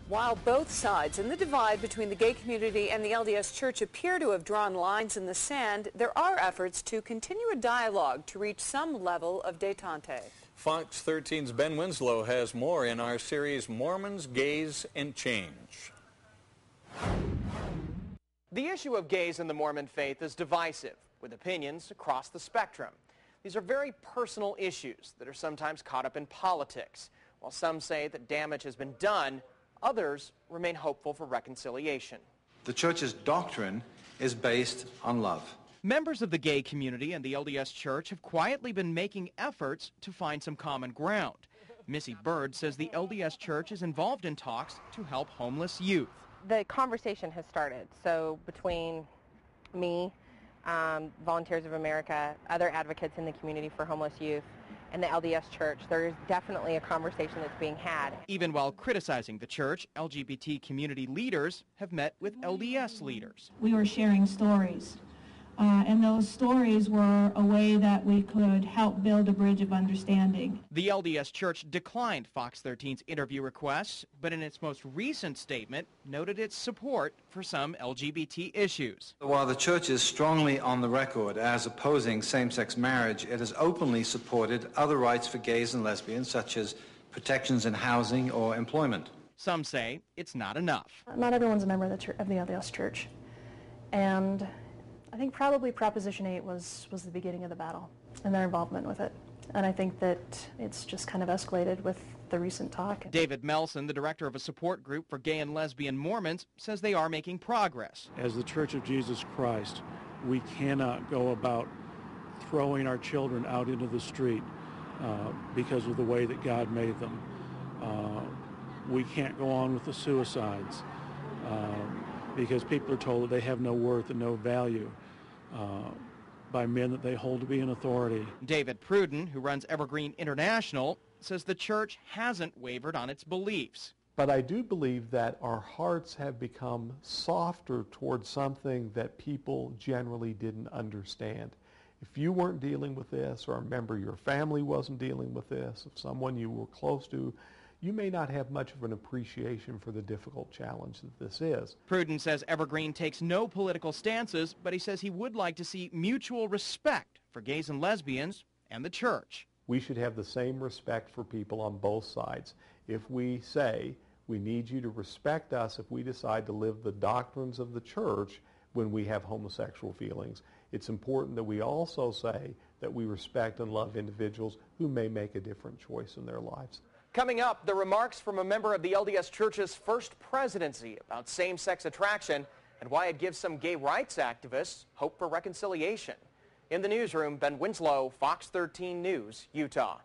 While both sides in the divide between the gay community and the LDS Church appear to have drawn lines in the sand, there are efforts to continue a dialogue to reach some level of détente. Fox 13's Ben Winslow has more in our series Mormons, Gays, and Change. The issue of gays in the Mormon faith is divisive, with opinions across the spectrum. These are very personal issues that are sometimes caught up in politics. While some say that damage has been done, others remain hopeful for reconciliation. The Church's doctrine is based on love. Members of the gay community and the LDS Church have quietly been making efforts to find some common ground. Missy Bird says the LDS Church is involved in talks to help homeless youth. The conversation has started, so between me, Volunteers of America, other advocates in the community for homeless youth, and the LDS Church, there is definitely a conversation that's being had. Even while criticizing the church, LGBT community leaders have met with LDS leaders. We were sharing stories, and those stories were a way that we could help build a bridge of understanding. The LDS Church declined Fox 13's interview requests, but in its most recent statement noted its support for some LGBT issues. While the Church is strongly on the record as opposing same-sex marriage, it has openly supported other rights for gays and lesbians, such as protections in housing or employment. Some say it's not enough. Not everyone's a member of the LDS Church, and I think probably Proposition 8 was the beginning of the battle and their involvement with it. And I think that it's just kind of escalated with the recent talk. David Melson, the director of a support group for gay and lesbian Mormons, says they are making progress. As the Church of Jesus Christ, we cannot go about throwing our children out into the street because of the way that God made them. We can't go on with the suicides because people are told that they have no worth and no value by men that they hold to be in authority. David Pruden, who runs Evergreen International, says the church hasn't wavered on its beliefs. But I do believe that our hearts have become softer towards something that people generally didn't understand. If you weren't dealing with this, or a member of your family wasn't dealing with this, if someone you were close to, you may not have much of an appreciation for the difficult challenge that this is. Pruden says Evergreen takes no political stances, but he says he would like to see mutual respect for gays and lesbians and the church. We should have the same respect for people on both sides. If we say we need you to respect us if we decide to live the doctrines of the church when we have homosexual feelings, it's important that we also say that we respect and love individuals who may make a different choice in their lives. Coming up, the remarks from a member of the LDS Church's first presidency about same-sex attraction and why it gives some gay rights activists hope for reconciliation. In the newsroom, Ben Winslow, Fox 13 News, Utah.